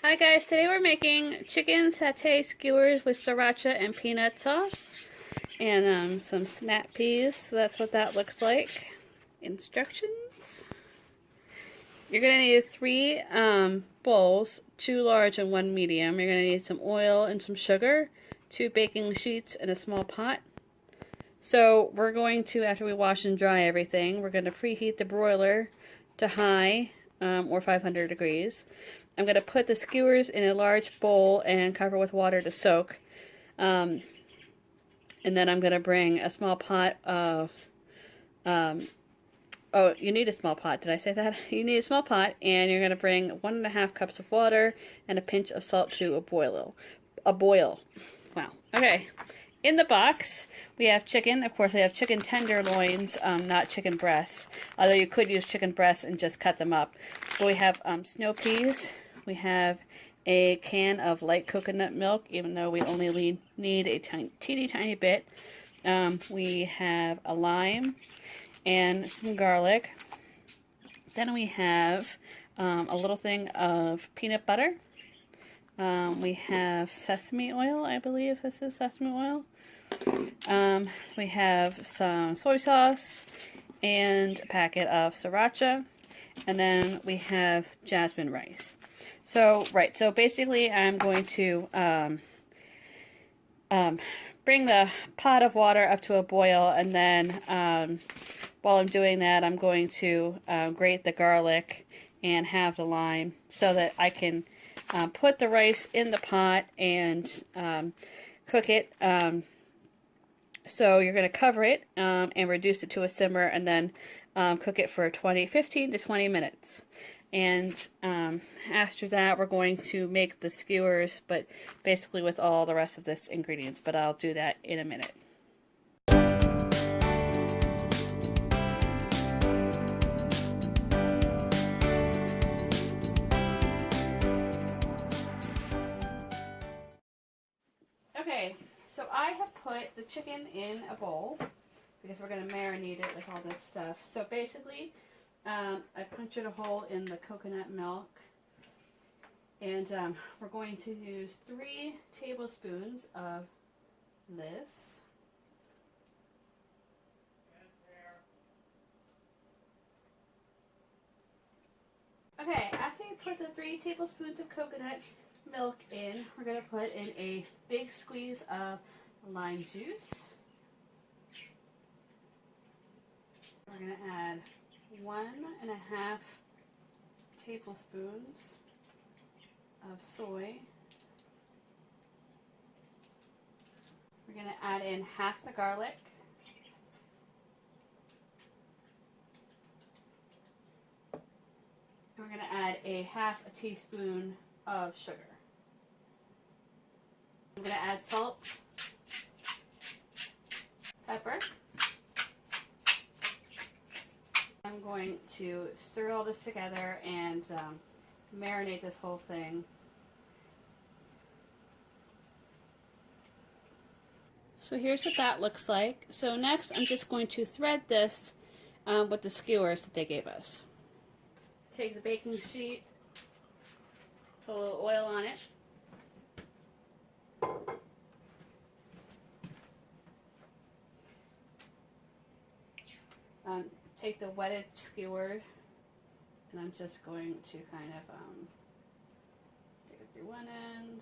Hi guys, today we're making chicken satay skewers with sriracha and peanut sauce and some snap peas. So that's what that looks like. Instructions. You're going to need three bowls, 2 large and 1 medium. You're going to need some oil and some sugar, 2 baking sheets, and a small pot. So we're going to, after we wash and dry everything, we're going to preheat the broiler to high or 500 degrees. I'm going to put the skewers in a large bowl and cover with water to soak. And then I'm going to bring a small pot of, oh, you need a small pot. Did I say that? You need a small pot, and you're going to bring 1.5 cups of water and a pinch of salt to a boil. Wow. Okay. In the box, we have chicken. Of course, we have chicken tenderloins, not chicken breasts. Although you could use chicken breasts and just cut them up. So we have snow peas. We have a can of light coconut milk, even though we only need a teeny tiny bit. We have a lime and some garlic. Then we have a little thing of peanut butter. We have sesame oil, I believe this is sesame oil. We have some soy sauce and a packet of sriracha. And then we have jasmine rice. So basically I'm going to bring the pot of water up to a boil, and then while I'm doing that, I'm going to grate the garlic and have the lime so that I can put the rice in the pot and cook it. So you're going to cover it and reduce it to a simmer, and then cook it for 15 to 20 minutes. And after that, we're going to make the skewers, but basically with all the rest of this ingredients. But I'll do that in a minute. Okay, so I have put the chicken in a bowl because we're going to marinate it with all this stuff. So basically, I punctured a hole in the coconut milk, and we're going to use 3 tablespoons of this. Okay, after you put the 3 tablespoons of coconut milk in, we're going to put in a big squeeze of lime juice. We're going to add 1.5 tablespoons of soy. We're going to add in half the garlic. And we're going to add a half a teaspoon of sugar. I'm going to add salt, pepper. I'm going to stir all this together and marinate this whole thing. So here's what that looks like. So next I'm just going to thread this with the skewers that they gave us. Take the baking sheet, put a little oil on it. Take the wetted skewer, and I'm just going to kind of stick it through one end.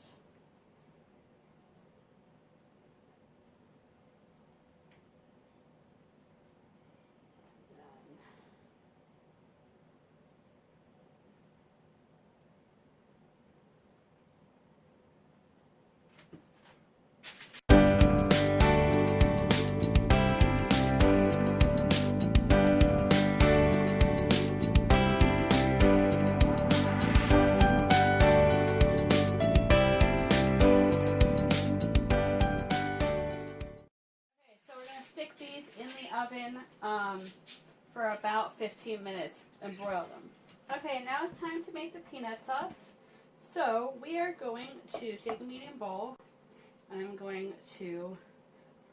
Stick these in the oven for about 15 minutes and broil them. Okay, now it's time to make the peanut sauce. So we are going to take a medium bowl, and I'm going to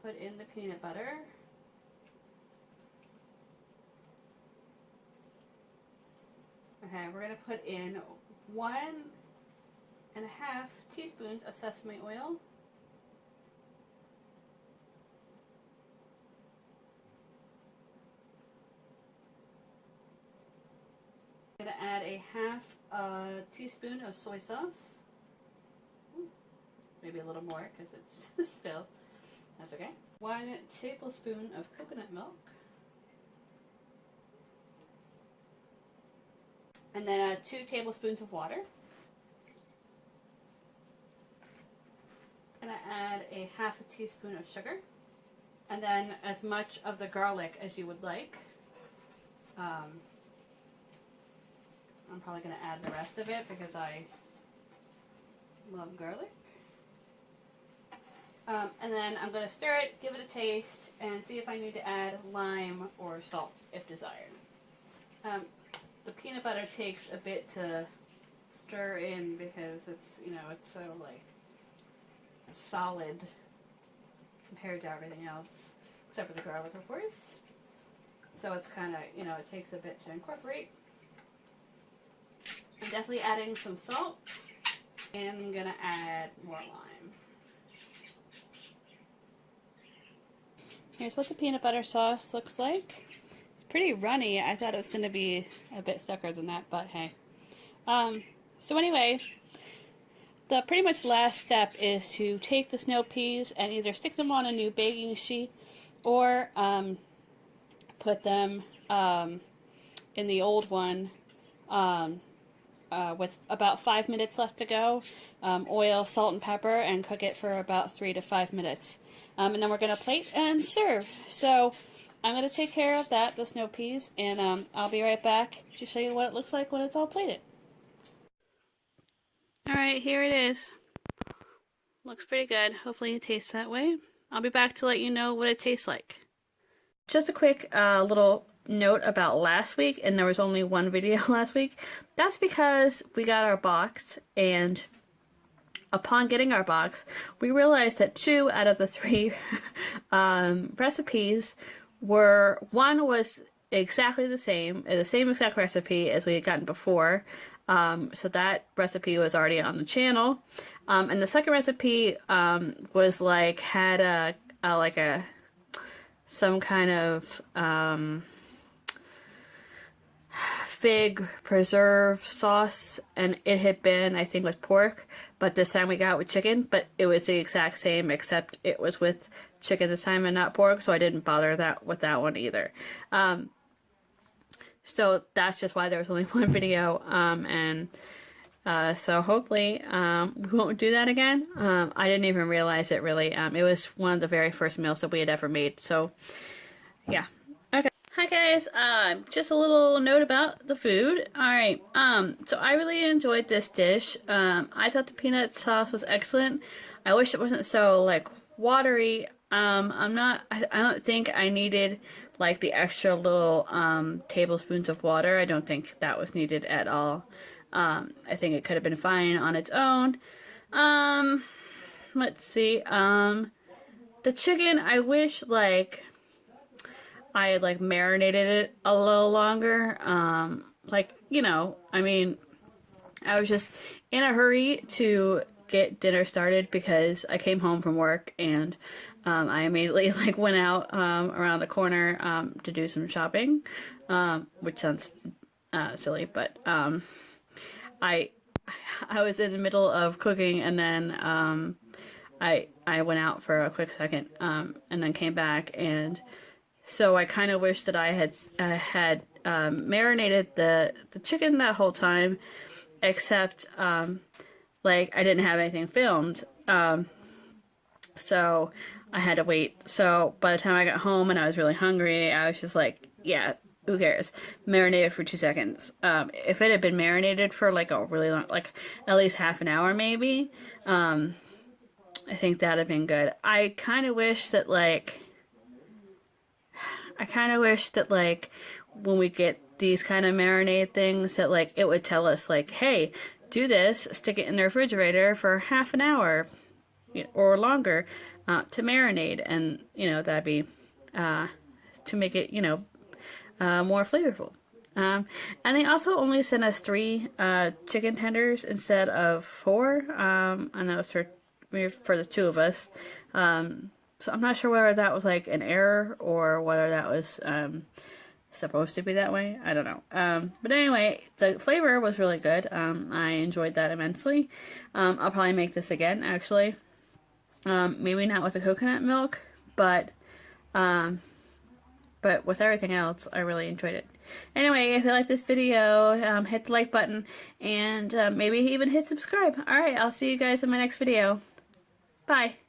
put in the peanut butter. Okay, we're going to put in 1 1/2 teaspoons of sesame oil. I'm going to add a 1/2 teaspoon of soy sauce. Maybe a little more because it's spilled. That's okay. 1 tablespoon of coconut milk. And then 2 tablespoons of water. And I add a 1/2 teaspoon of sugar. And then as much of the garlic as you would like. I'm probably going to add the rest of it because I love garlic. And then I'm going to stir it, give it a taste, and see if I need to add lime or salt if desired. The peanut butter takes a bit to stir in because it's, you know, it's so like solid compared to everything else, except for the garlic, of course. So it's kind of, you know, it takes a bit to incorporate. I'm definitely adding some salt, and I'm going to add more lime. Here's what the peanut butter sauce looks like. It's pretty runny. I thought it was going to be a bit thicker than that, but hey. So anyway, the pretty much last step is to take the snow peas and either stick them on a new baking sheet or put them in the old one with about 5 minutes left to go. Oil, salt, and pepper, and cook it for about 3 to 5 minutes. And then we're going to plate and serve. So I'm going to take care of that, the snow peas, and I'll be right back to show you what it looks like when it's all plated. Alright, here it is. Looks pretty good. Hopefully it tastes that way. I'll be back to let you know what it tastes like. Just a quick little note about last week, and there was only one video last week. That's because we got our box, and upon getting our box, we realized that 2 out of the 3 recipes were, one was exactly the same exact recipe as we had gotten before. So that recipe was already on the channel. And the second recipe was like, had some kind of fig preserve sauce, and it had been, I think, with pork, but this time we got it with chicken, but it was the exact same except it was with chicken this time and not pork, so I didn't bother with that one either. So that's just why there was only one video, so hopefully we won't do that again. I didn't even realize it really. It was one of the very first meals that we had ever made, so yeah. Okay. Hi guys, just a little note about the food. Alright, so I really enjoyed this dish. I thought the peanut sauce was excellent. I wish it wasn't so like watery. I don't think I needed like the extra little tablespoons of water. I don't think that was needed at all. I think it could have been fine on its own. Let's see. The chicken, I wish like I had like marinated it a little longer. Like, you know, I mean, I was just in a hurry to get dinner started because I came home from work and I immediately like went out around the corner to do some shopping, which sounds silly, but I was in the middle of cooking, and then I went out for a quick second and then came back, and so I kind of wish that I had marinated the chicken that whole time, except like I didn't have anything filmed, so I had to wait. So by the time I got home and I was really hungry, I was just like, yeah, who cares? Marinated for 2 seconds. If it had been marinated for like a really long, like at least half an hour maybe, I think that'd have been good. I kind of wish that like when we get these kind of marinade things that like it would tell us like, hey, do this, stick it in the refrigerator for half an hour or longer to marinate, and you know, that'd be to make it, you know, more flavorful. And they also only sent us 3 chicken tenders instead of 4. And that was for the 2 of us. So I'm not sure whether that was like an error or whether that was supposed to be that way. I don't know. But anyway, the flavor was really good. I enjoyed that immensely. I'll probably make this again, actually. Maybe not with the coconut milk, but with everything else, I really enjoyed it. Anyway, if you like this video, hit the like button, and maybe even hit subscribe. Alright, I'll see you guys in my next video. Bye!